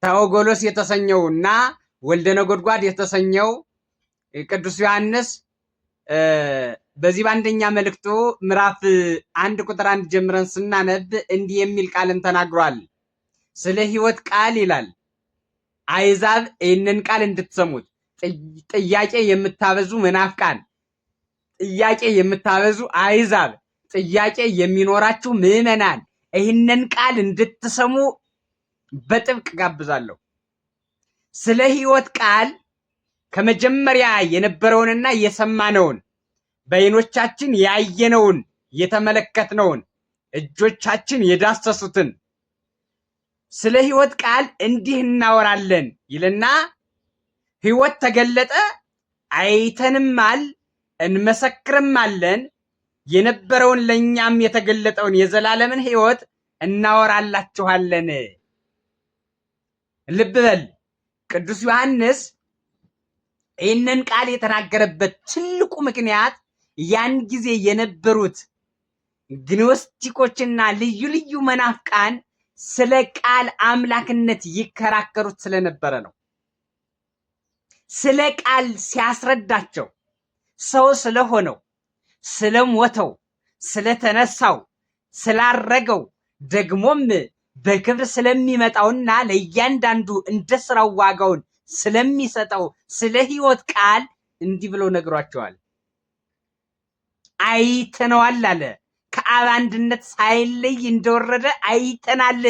ታኦጎሎስ የተሰኘውና ወልደ ነጎድጓድ የተሰኘው ቅዱስ ዮሐንስ በዚህ በአንደኛ መልእክቱ ምዕራፍ 1 ቁጥር 1 ጀምረን ስናነብ እንዲህ የሚል ቃልን ተናግሯል። ስለ ሕይወት ቃል ይላል አሕዛብ ይህንን ቃል እንድትሰሙት ጥያቄ የምታበዙ መናፍቃን፣ ጥያቄ የምታበዙ አሕዛብ፣ ጥያቄ የሚኖራችሁ ምዕመናን ይህንን ቃል እንድትሰሙ በጥብቅ ጋብዛለሁ። ስለ ሕይወት ቃል ከመጀመሪያ የነበረውንና የሰማነውን በዓይኖቻችን ያየነውን የተመለከትነውን እጆቻችን የዳሰሱትን ስለ ሕይወት ቃል እንዲህ እናወራለን ይልና ሕይወት ተገለጠ፣ አይተንማል፣ እንመሰክርማለን፣ የነበረውን ለእኛም የተገለጠውን የዘላለምን ሕይወት እናወራላችኋለን። ልብ በል ቅዱስ ዮሐንስ ይህንን ቃል የተናገረበት ትልቁ ምክንያት ያን ጊዜ የነበሩት ግኖስቲኮችና ልዩ ልዩ መናፍቃን ስለ ቃል አምላክነት ይከራከሩት ስለነበረ ነው። ስለ ቃል ሲያስረዳቸው ሰው ስለሆነው፣ ስለሞተው፣ ስለተነሳው፣ ስላረገው ደግሞም በክብር ስለሚመጣውና ለእያንዳንዱ እንደ ስራው ዋጋውን ስለሚሰጠው ስለ ሕይወት ቃል እንዲህ ብሎ ነግሯቸዋል። አይተነዋል አለ። ከአብ አንድነት ሳይለይ እንደወረደ አይተናል።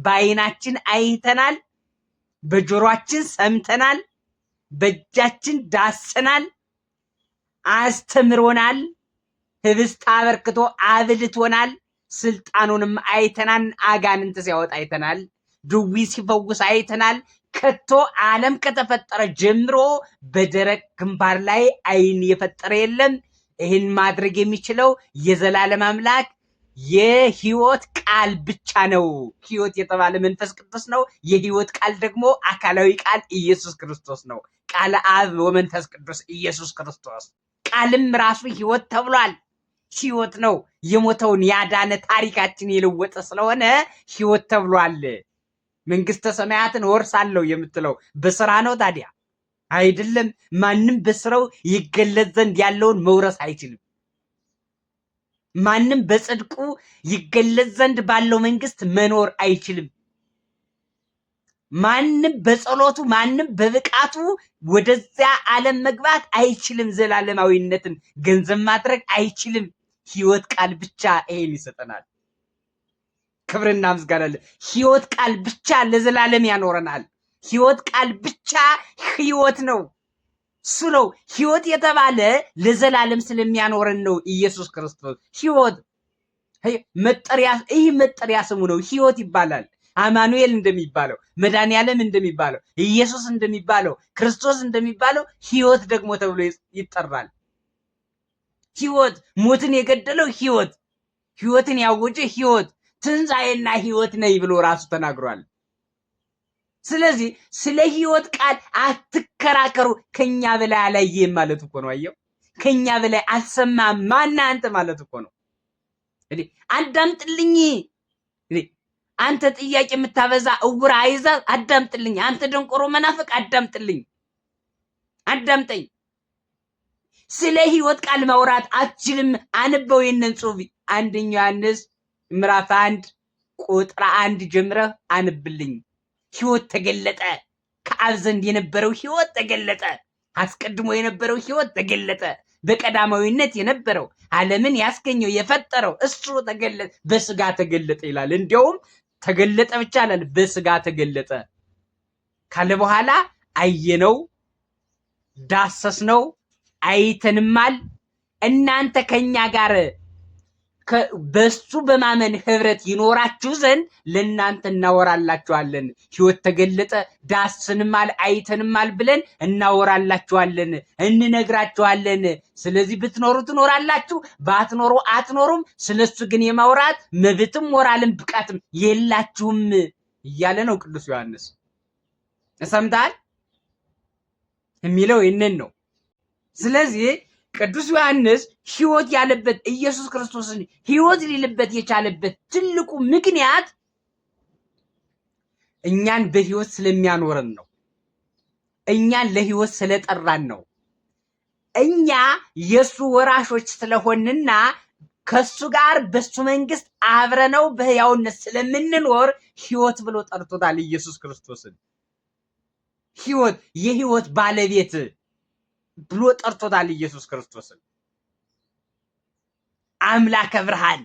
በዓይናችን አይተናል፣ በጆሮአችን ሰምተናል፣ በእጃችን ዳሰናል፣ አስተምሮናል፣ ህብስት አበርክቶ አብልቶናል፣ ስልጣኑንም አይተናል፣ አጋንንት ሲያወጣ አይተናል፣ ድዊ ሲፈውስ አይተናል። ከቶ ዓለም ከተፈጠረ ጀምሮ በደረቅ ግንባር ላይ ዓይን የፈጠረ የለም። ይህን ማድረግ የሚችለው የዘላለም አምላክ የሕይወት ቃል ብቻ ነው። ሕይወት የተባለ መንፈስ ቅዱስ ነው። የሕይወት ቃል ደግሞ አካላዊ ቃል ኢየሱስ ክርስቶስ ነው። ቃለ አብ ወመንፈስ ቅዱስ ኢየሱስ ክርስቶስ። ቃልም ራሱ ሕይወት ተብሏል። ሕይወት ነው። የሞተውን ያዳነ ታሪካችን የለወጠ ስለሆነ ሕይወት ተብሏል። መንግስተ ሰማያትን ወርሳለሁ የምትለው በስራ ነው ታዲያ? አይደለም። ማንም በስራው ይገለጽ ዘንድ ያለውን መውረስ አይችልም። ማንም በጽድቁ ይገለጽ ዘንድ ባለው መንግስት መኖር አይችልም። ማንም በጸሎቱ፣ ማንም በብቃቱ ወደዚያ ዓለም መግባት አይችልም። ዘላለማዊነትን ገንዘብ ማድረግ አይችልም። ሕይወት ቃል ብቻ ይሄን ይሰጠናል። ክብርና ምስጋና አለ። ሕይወት ቃል ብቻ ለዘላለም ያኖረናል። ሕይወት ቃል ብቻ ሕይወት ነው። እሱ ነው ሕይወት የተባለ ለዘላለም ስለሚያኖረን ነው። ኢየሱስ ክርስቶስ ሕይወት መጠሪያ ስሙ ነው። ሕይወት ይባላል። አማኑኤል እንደሚባለው፣ መድኃኒዓለም እንደሚባለው፣ ኢየሱስ እንደሚባለው፣ ክርስቶስ እንደሚባለው ሕይወት ደግሞ ተብሎ ይጠራል። ሕይወት ሞትን የገደለው ሕይወት፣ ሕይወትን ያወጀ ሕይወት፣ ትንሣኤና ሕይወት ነኝ ብሎ ራሱ ተናግሯል። ስለዚህ ስለ ሕይወት ቃል አትከራከሩ። ከኛ በላይ አላየም ማለት እኮ ነው። አየው፣ ከኛ በላይ አልሰማም ማን አንተ ማለት እኮ ነው። እንዴ አዳምጥልኝ። አንተ ጥያቄ የምታበዛ እውር አይዛዝ አዳምጥልኝ። አንተ ደንቆሮ መናፍቅ አዳምጥልኝ፣ አዳምጠኝ። ስለ ሕይወት ቃል ማውራት አትችልም። አንበው የነን ጽሑፍ አንደኛ ዮሐንስ ምዕራፍ 1 ቁጥር 1 ጀምረህ አንብልኝ። ሕይወት ተገለጠ። ከአብ ዘንድ የነበረው ሕይወት ተገለጠ። አስቀድሞ የነበረው ሕይወት ተገለጠ። በቀዳማዊነት የነበረው ዓለምን ያስገኘው የፈጠረው እሱ ተገለጠ፣ በስጋ ተገለጠ ይላል። እንዲያውም ተገለጠ ብቻ አላለ፣ በስጋ ተገለጠ ካለ በኋላ አየነው፣ ዳሰስነው፣ አይተንማል። እናንተ ከኛ ጋር በሱ በማመን ህብረት ይኖራችሁ ዘንድ ለእናንተ እናወራላችኋለን። ሕይወት ተገለጠ፣ ዳስንማል፣ አይተንማል ብለን እናወራላችኋለን፣ እንነግራችኋለን። ስለዚህ ብትኖሩ ትኖራላችሁ፣ ባትኖሩ አትኖሩም። ስለሱ ግን የማውራት መብትም ሞራልም ብቃትም የላችሁም እያለ ነው ቅዱስ ዮሐንስ። ሰምተሃል የሚለው ይህንን ነው። ስለዚህ ቅዱስ ዮሐንስ ሕይወት ያለበት ኢየሱስ ክርስቶስን ሕይወት ሊልበት የቻለበት ትልቁ ምክንያት እኛን በህይወት ስለሚያኖረን ነው። እኛን ለህይወት ስለጠራን ነው። እኛ የሱ ወራሾች ስለሆንና ከሱ ጋር በሱ መንግስት አብረነው በሕያውነት ስለምንኖር ህይወት ብሎ ጠርቶታል ኢየሱስ ክርስቶስን። ህይወት፣ የህይወት ባለቤት ብሎ ጠርቶታል ኢየሱስ ክርስቶስን። አምላከ ብርሃን፣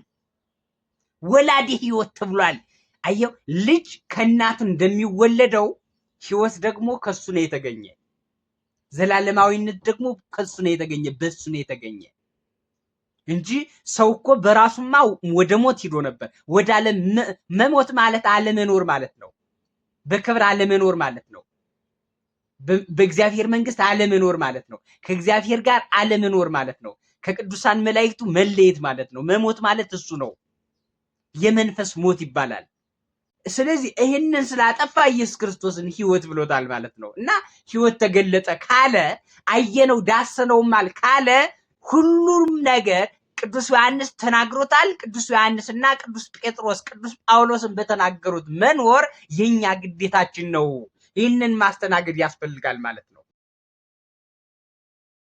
ወላዲ ህይወት ተብሏል። አየው፣ ልጅ ከእናቱ እንደሚወለደው ህይወት ደግሞ ከሱ ነው የተገኘ። ዘላለማዊነት ደግሞ ከሱ ነው የተገኘ፣ በሱ ነው የተገኘ እንጂ ሰው እኮ በራሱማ ወደ ሞት ሂዶ ነበር። ወደ ዓለም መሞት ማለት አለመኖር ማለት ነው። በክብር አለመኖር ማለት ነው። በእግዚአብሔር መንግስት አለመኖር ማለት ነው። ከእግዚአብሔር ጋር አለመኖር ማለት ነው። ከቅዱሳን መላእክቱ መለየት ማለት ነው። መሞት ማለት እሱ ነው። የመንፈስ ሞት ይባላል። ስለዚህ ይሄንን ስላጠፋ ኢየሱስ ክርስቶስን ህይወት ብሎታል ማለት ነው። እና ህይወት ተገለጠ ካለ አየነው ዳሰነውማል ካለ ሁሉም ነገር ቅዱስ ዮሐንስ ተናግሮታል። ቅዱስ ዮሐንስና ቅዱስ ጴጥሮስ ቅዱስ ጳውሎስን በተናገሩት መኖር የኛ ግዴታችን ነው። ይህንን ማስተናገድ ያስፈልጋል ማለት ነው።